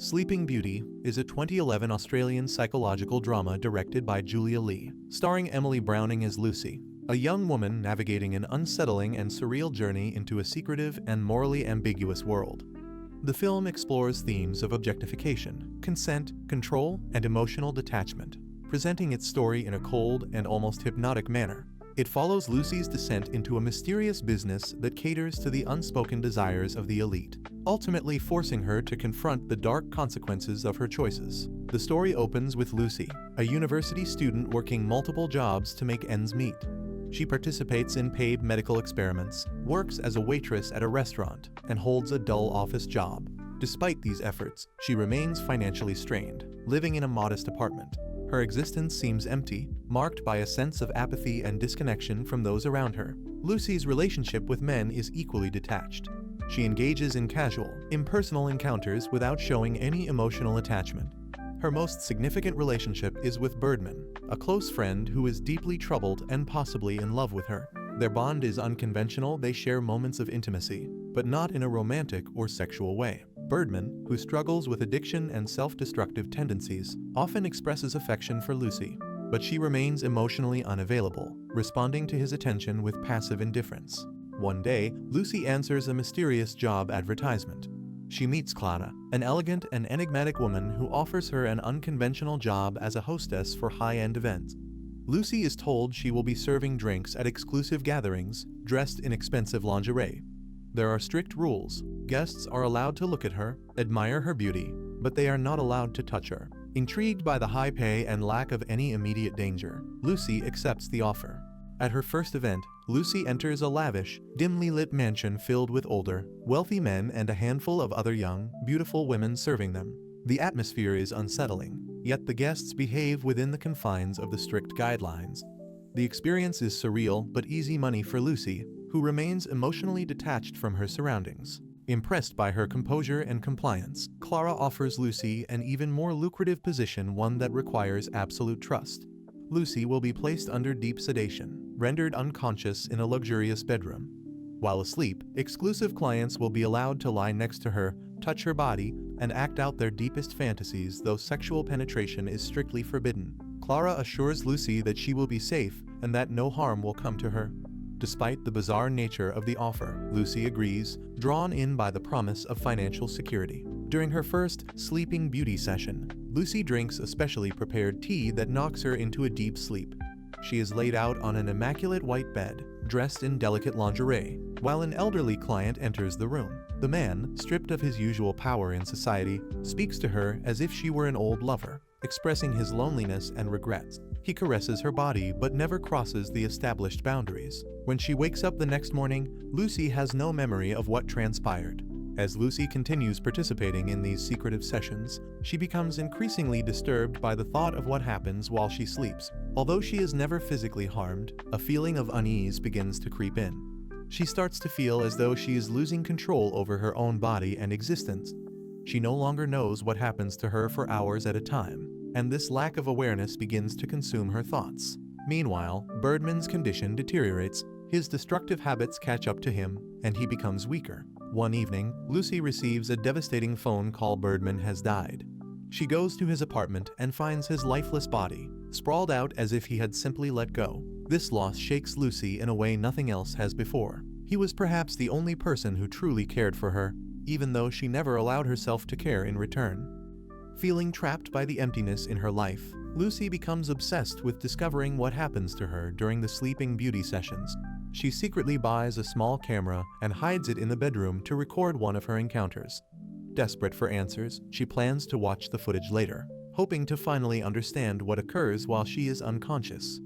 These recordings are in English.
Sleeping Beauty is a 2011 Australian psychological drama directed by Julia Lee, starring Emily Browning as Lucy, a young woman navigating an unsettling and surreal journey into a secretive and morally ambiguous world. The film explores themes of objectification, consent, control, and emotional detachment, presenting its story in a cold and almost hypnotic manner. It follows Lucy's descent into a mysterious business that caters to the unspoken desires of the elite, ultimately forcing her to confront the dark consequences of her choices. The story opens with Lucy, a university student working multiple jobs to make ends meet. She participates in paid medical experiments, works as a waitress at a restaurant, and holds a dull office job. Despite these efforts, she remains financially strained, living in a modest apartment. Her existence seems empty, marked by a sense of apathy and disconnection from those around her. Lucy's relationship with men is equally detached. She engages in casual, impersonal encounters without showing any emotional attachment. Her most significant relationship is with Birdman, a close friend who is deeply troubled and possibly in love with her. Their bond is unconventional. They share moments of intimacy, but not in a romantic or sexual way. Birdman, who struggles with addiction and self-destructive tendencies, often expresses affection for Lucy, but she remains emotionally unavailable, responding to his attention with passive indifference. One day, Lucy answers a mysterious job advertisement. She meets Clara, an elegant and enigmatic woman who offers her an unconventional job as a hostess for high-end events. Lucy is told she will be serving drinks at exclusive gatherings, dressed in expensive lingerie. There are strict rules. Guests are allowed to look at her, admire her beauty, but they are not allowed to touch her. Intrigued by the high pay and lack of any immediate danger, Lucy accepts the offer. At her first event, Lucy enters a lavish, dimly lit mansion filled with older, wealthy men and a handful of other young, beautiful women serving them. The atmosphere is unsettling, yet the guests behave within the confines of the strict guidelines. The experience is surreal but easy money for Lucy, who remains emotionally detached from her surroundings. Impressed by her composure and compliance, Clara offers Lucy an even more lucrative position, one that requires absolute trust. Lucy will be placed under deep sedation, rendered unconscious in a luxurious bedroom. While asleep, exclusive clients will be allowed to lie next to her, touch her body, and act out their deepest fantasies, though sexual penetration is strictly forbidden. Clara assures Lucy that she will be safe and that no harm will come to her. Despite the bizarre nature of the offer, Lucy agrees, drawn in by the promise of financial security. During her first Sleeping Beauty session, Lucy drinks a specially prepared tea that knocks her into a deep sleep. She is laid out on an immaculate white bed, dressed in delicate lingerie, while an elderly client enters the room. The man, stripped of his usual power in society, speaks to her as if she were an old lover, expressing his loneliness and regrets. He caresses her body but never crosses the established boundaries. When she wakes up the next morning, Lucy has no memory of what transpired. As Lucy continues participating in these secretive sessions, she becomes increasingly disturbed by the thought of what happens while she sleeps. Although she is never physically harmed, a feeling of unease begins to creep in. She starts to feel as though she is losing control over her own body and existence. She no longer knows what happens to her for hours at a time, and this lack of awareness begins to consume her thoughts. Meanwhile, Birdman's condition deteriorates, his destructive habits catch up to him, and he becomes weaker. One evening, Lucy receives a devastating phone call. Birdman has died. She goes to his apartment and finds his lifeless body, sprawled out as if he had simply let go. This loss shakes Lucy in a way nothing else has before. He was perhaps the only person who truly cared for her, even though she never allowed herself to care in return. Feeling trapped by the emptiness in her life, Lucy becomes obsessed with discovering what happens to her during the Sleeping Beauty sessions. She secretly buys a small camera and hides it in the bedroom to record one of her encounters. Desperate for answers, she plans to watch the footage later, hoping to finally understand what occurs while she is unconscious.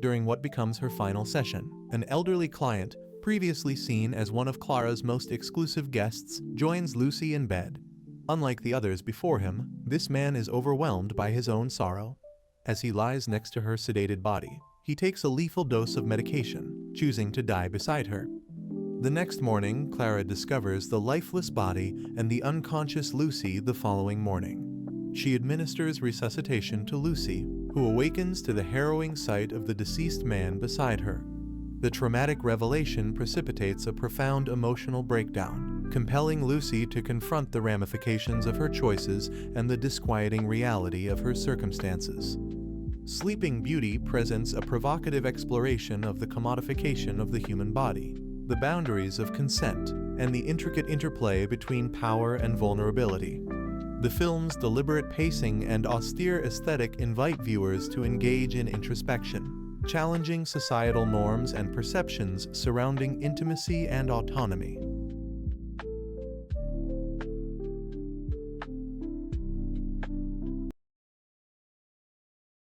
During what becomes her final session, an elderly client, previously seen as one of Clara's most exclusive guests, joins Lucy in bed. Unlike the others before him, this man is overwhelmed by his own sorrow. As he lies next to her sedated body, he takes a lethal dose of medication, choosing to die beside her. The next morning, Clara discovers the lifeless body and the unconscious Lucy the following morning. She administers resuscitation to Lucy, who awakens to the harrowing sight of the deceased man beside her. The traumatic revelation precipitates a profound emotional breakdown. compelling Lucy to confront the ramifications of her choices and the disquieting reality of her circumstances. Sleeping Beauty presents a provocative exploration of the commodification of the human body, the boundaries of consent, and the intricate interplay between power and vulnerability. The film's deliberate pacing and austere aesthetic invite viewers to engage in introspection, challenging societal norms and perceptions surrounding intimacy and autonomy.